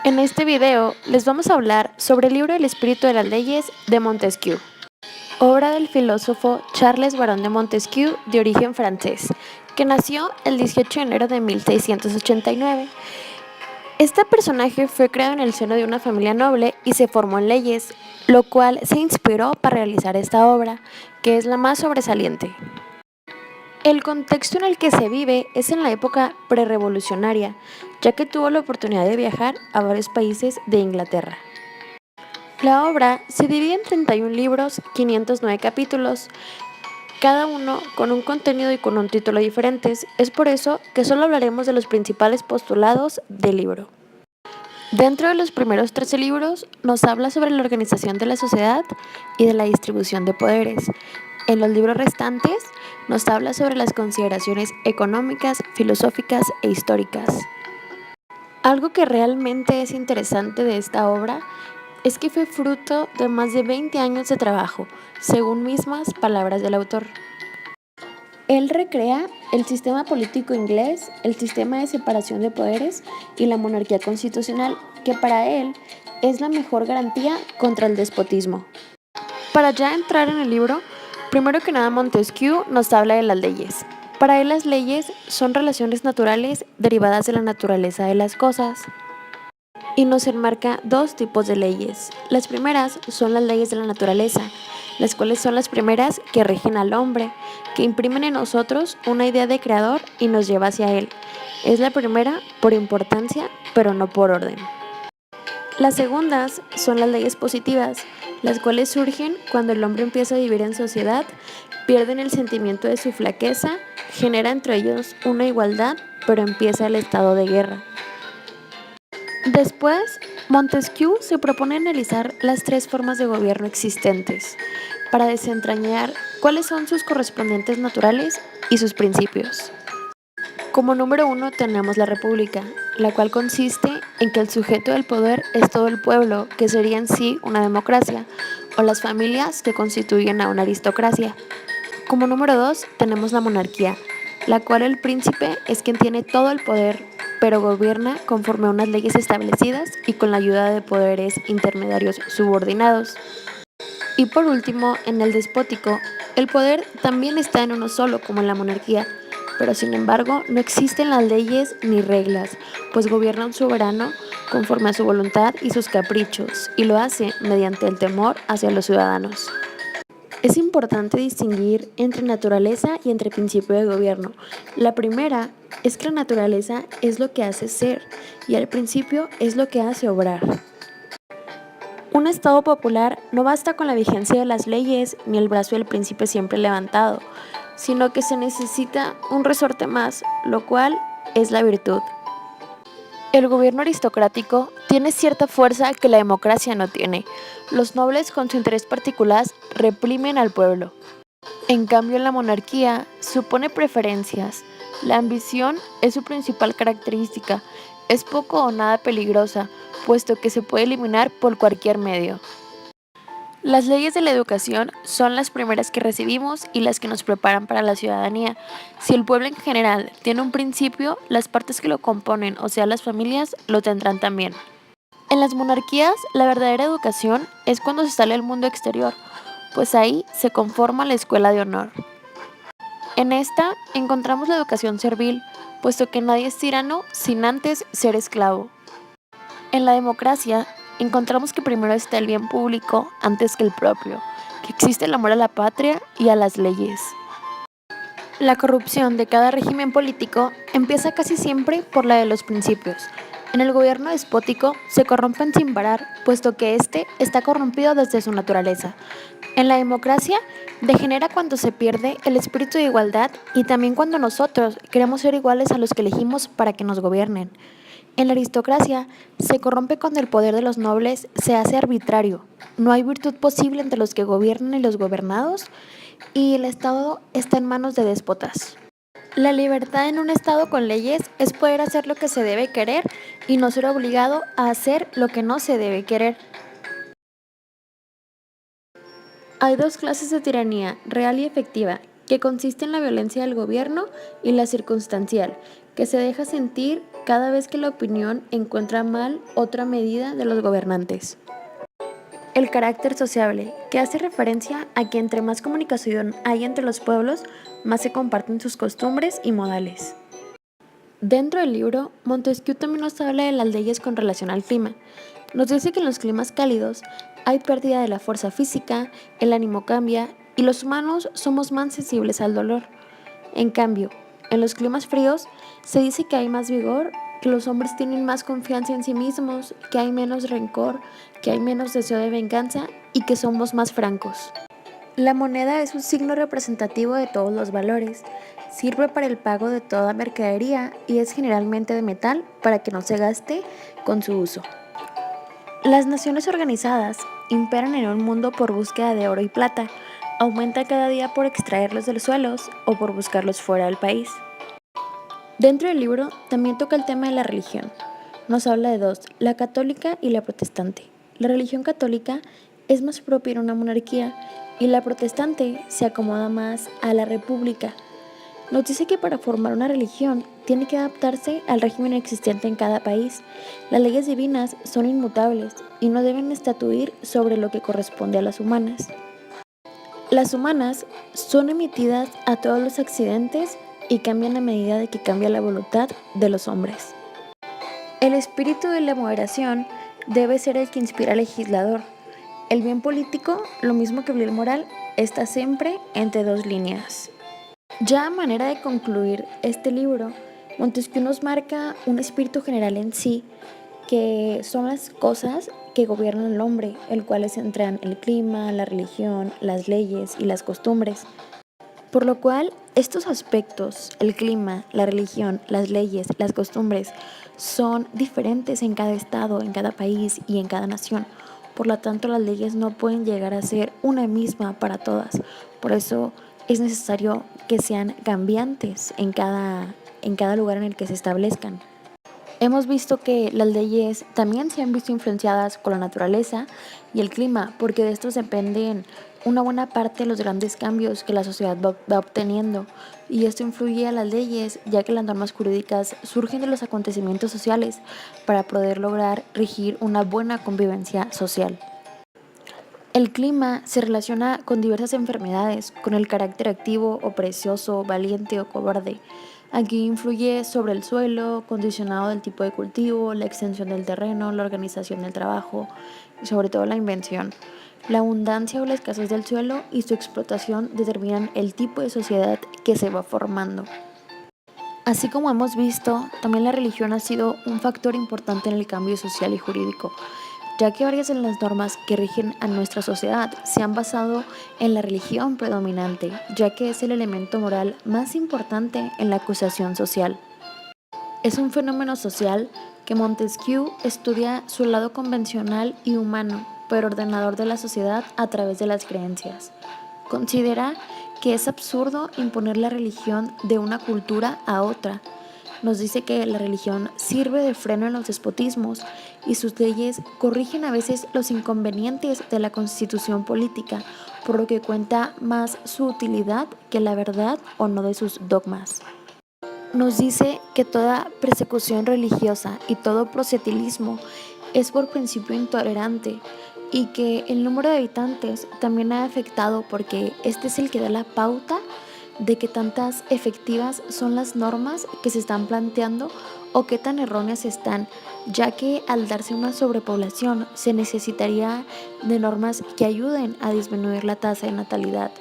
En este video les vamos a hablar sobre el libro El espíritu de las leyes de Montesquieu, obra del filósofo Charles Barón de Montesquieu de origen francés, que nació el 18 de enero de 1689. Este personaje fue creado en el seno de una familia noble y se formó en leyes, lo cual se inspiró para realizar esta obra, que es la más sobresaliente. El contexto en el que se vive es en la época prerevolucionaria, ya que tuvo la oportunidad de viajar a varios países de Inglaterra. La obra se divide en 31 libros, 509 capítulos, cada uno con un contenido y con un título diferentes. Es por eso que solo hablaremos de los principales postulados del libro. Dentro de los primeros 13 libros nos habla sobre la organización de la sociedad y de la distribución de poderes. En los libros restantes nos habla sobre las consideraciones económicas, filosóficas e históricas. Algo que realmente es interesante de esta obra es que fue fruto de más de 20 años de trabajo, según mismas palabras del autor. Él recrea el sistema político inglés, el sistema de separación de poderes y la monarquía constitucional, que para él es la mejor garantía contra el despotismo. Para ya entrar en el libro, primero que nada Montesquieu nos habla de las leyes. Para él las leyes son relaciones naturales derivadas de la naturaleza de las cosas. Y nos enmarca dos tipos de leyes. Las primeras son las leyes de la naturaleza, las cuales son las primeras que rigen al hombre, que imprimen en nosotros una idea de creador y nos lleva hacia él. Es la primera por importancia, pero no por orden. Las segundas son las leyes positivas, las cuales surgen cuando el hombre empieza a vivir en sociedad, pierden el sentimiento de su flaqueza, genera entre ellos una igualdad, pero empieza el estado de guerra. Después, Montesquieu se propone analizar las tres formas de gobierno existentes para desentrañar cuáles son sus correspondientes naturales y sus principios. Como número 1 tenemos la república, la cual consiste en que el sujeto del poder es todo el pueblo, que sería en sí una democracia, o las familias que constituyen a una aristocracia. Como número 2 tenemos la monarquía, la cual el príncipe es quien tiene todo el poder, pero gobierna conforme a unas leyes establecidas y con la ayuda de poderes intermediarios subordinados. Y por último, en el despótico, el poder también está en uno solo, como en la monarquía, pero sin embargo no existen las leyes ni reglas, pues gobierna un soberano conforme a su voluntad y sus caprichos, y lo hace mediante el temor hacia los ciudadanos. Es importante distinguir entre naturaleza y entre principio de gobierno. La primera es que la naturaleza es lo que hace ser y el principio es lo que hace obrar. Un Estado popular no basta con la vigencia de las leyes ni el brazo del príncipe siempre levantado, sino que se necesita un resorte más, lo cual es la virtud. El gobierno aristocrático tiene cierta fuerza que la democracia no tiene. Los nobles con su interés particular reprimen al pueblo. En cambio, la monarquía supone preferencias. La ambición es su principal característica. Es poco o nada peligrosa, puesto que se puede eliminar por cualquier medio. Las leyes de la educación son las primeras que recibimos y las que nos preparan para la ciudadanía. Si el pueblo en general tiene un principio, las partes que lo componen, o sea las familias, lo tendrán también. En las monarquías, la verdadera educación es cuando se sale al mundo exterior, pues ahí se conforma la escuela de honor. En esta encontramos la educación servil, puesto que nadie es tirano sin antes ser esclavo. En la democracia, encontramos que primero está el bien público antes que el propio, que existe el amor a la patria y a las leyes. La corrupción de cada régimen político empieza casi siempre por la de los principios. En el gobierno despótico se corrompen sin parar, puesto que éste está corrompido desde su naturaleza. En la democracia degenera cuando se pierde el espíritu de igualdad y también cuando nosotros queremos ser iguales a los que elegimos para que nos gobiernen. En la aristocracia se corrompe cuando el poder de los nobles se hace arbitrario. No hay virtud posible entre los que gobiernan y los gobernados, y el Estado está en manos de déspotas. La libertad en un Estado con leyes es poder hacer lo que se debe querer y no ser obligado a hacer lo que no se debe querer. Hay dos clases de tiranía, real y efectiva, que consiste en la violencia del gobierno y la circunstancial, que se deja sentir cada vez que la opinión encuentra mal otra medida de los gobernantes. El carácter sociable, que hace referencia a que entre más comunicación hay entre los pueblos, más se comparten sus costumbres y modales. Dentro del libro, Montesquieu también nos habla de las leyes con relación al clima. Nos dice que en los climas cálidos hay pérdida de la fuerza física, el ánimo cambia y los humanos somos más sensibles al dolor. En cambio, en los climas fríos se dice que hay más vigor, que los hombres tienen más confianza en sí mismos, que hay menos rencor, que hay menos deseo de venganza y que somos más francos. La moneda es un signo representativo de todos los valores, sirve para el pago de toda mercadería y es generalmente de metal para que no se gaste con su uso. Las naciones organizadas imperan en un mundo por búsqueda de oro y plata, aumenta cada día por extraerlos de los suelos o por buscarlos fuera del país. Dentro del libro también toca el tema de la religión. Nos habla de dos, la católica y la protestante. La religión católica es más propia en una monarquía y la protestante se acomoda más a la república. Nos dice que para formar una religión tiene que adaptarse al régimen existente en cada país. Las leyes divinas son inmutables y no deben estatuir sobre lo que corresponde a las humanas. Las humanas son emitidas a todos los accidentes y cambian a medida de que cambia la voluntad de los hombres. El espíritu de la moderación debe ser el que inspira al legislador. El bien político, lo mismo que el bien moral, está siempre entre dos líneas. Ya a manera de concluir este libro, Montesquieu nos marca un espíritu general en sí, que son las cosas que gobiernan al hombre, el cual centran el clima, la religión, las leyes y las costumbres. Por lo cual, estos aspectos, el clima, la religión, las leyes, las costumbres, son diferentes en cada estado, en cada país y en cada nación. Por lo tanto, las leyes no pueden llegar a ser una misma para todas. Por eso es necesario que sean cambiantes en cada lugar en el que se establezcan. Hemos visto que las leyes también se han visto influenciadas por la naturaleza y el clima, porque de estos dependen una buena parte de los grandes cambios que la sociedad va obteniendo, y esto influye a las leyes, ya que las normas jurídicas surgen de los acontecimientos sociales para poder lograr regir una buena convivencia social. El clima se relaciona con diversas enfermedades, con el carácter activo o perezoso, valiente o cobarde. Aquí influye sobre el suelo, condicionado del tipo de cultivo, la extensión del terreno, la organización del trabajo y sobre todo la invención. La abundancia o la escasez del suelo y su explotación determinan el tipo de sociedad que se va formando. Así como hemos visto, también la religión ha sido un factor importante en el cambio social y jurídico, ya que varias de las normas que rigen a nuestra sociedad se han basado en la religión predominante, ya que es el elemento moral más importante en la acusación social. Es un fenómeno social que Montesquieu estudia su lado convencional y humano, pero ordenador de la sociedad a través de las creencias. Considera que es absurdo imponer la religión de una cultura a otra. Nos dice que la religión sirve de freno en los despotismos y sus leyes corrigen a veces los inconvenientes de la constitución política, por lo que cuenta más su utilidad que la verdad o no de sus dogmas. Nos dice que toda persecución religiosa y todo proselitismo es por principio intolerante y que el número de habitantes también ha afectado porque este es el que da la pauta de qué tantas efectivas son las normas que se están planteando o qué tan erróneas están, ya que al darse una sobrepoblación se necesitaría de normas que ayuden a disminuir la tasa de natalidad,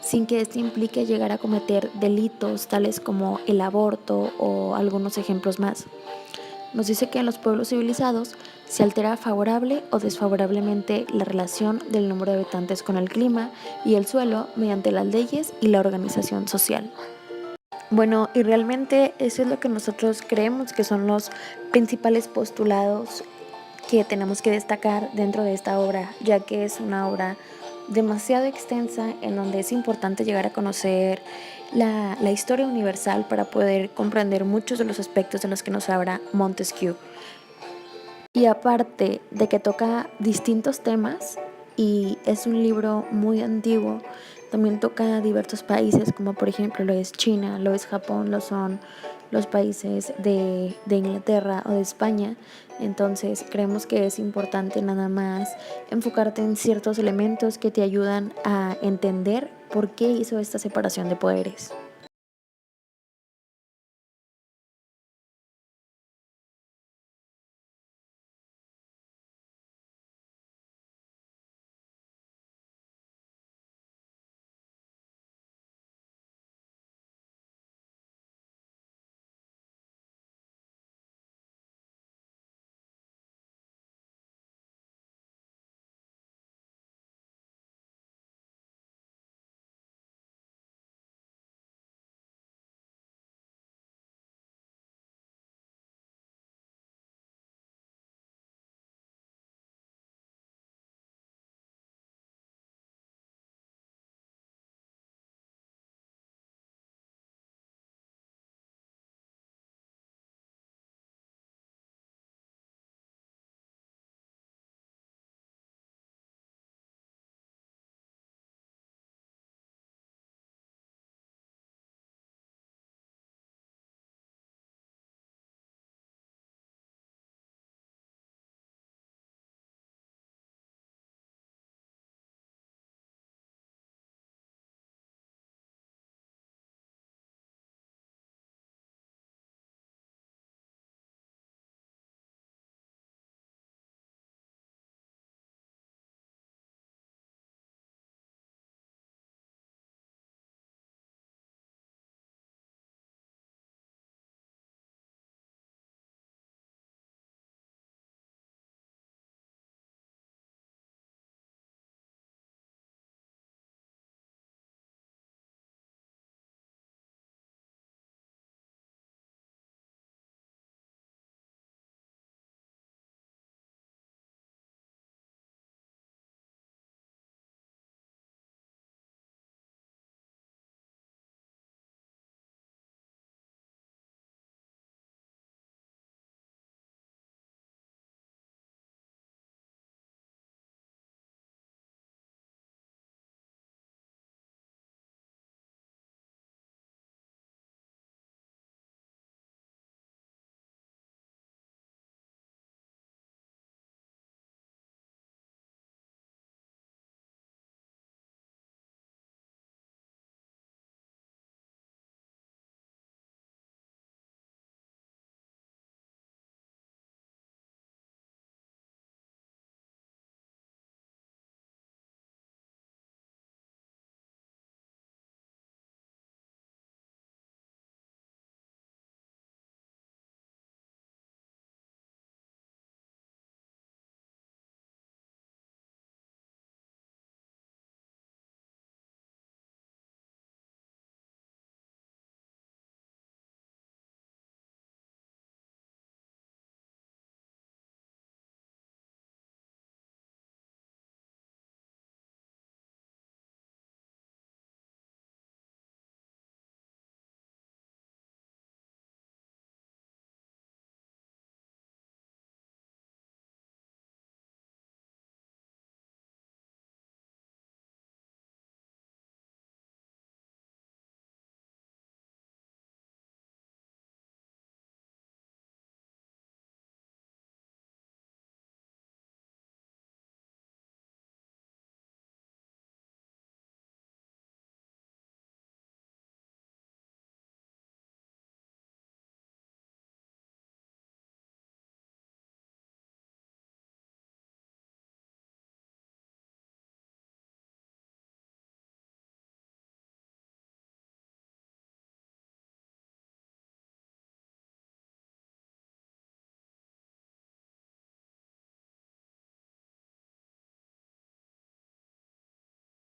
sin que esto implique llegar a cometer delitos tales como el aborto o algunos ejemplos más. Nos dice que en los pueblos civilizados se altera favorable o desfavorablemente la relación del número de habitantes con el clima y el suelo mediante las leyes y la organización social. Bueno, y realmente eso es lo que nosotros creemos que son los principales postulados que tenemos que destacar dentro de esta obra, ya que es una obra demasiado extensa en donde es importante llegar a conocer la historia universal para poder comprender muchos de los aspectos de los que nos habla Montesquieu. Y aparte de que toca distintos temas y es un libro muy antiguo, también toca diversos países como por ejemplo lo es China, lo es Japón, lo son los países de Inglaterra o de España. Entonces creemos que es importante nada más enfocarte en ciertos elementos que te ayudan a entender por qué hizo esta separación de poderes.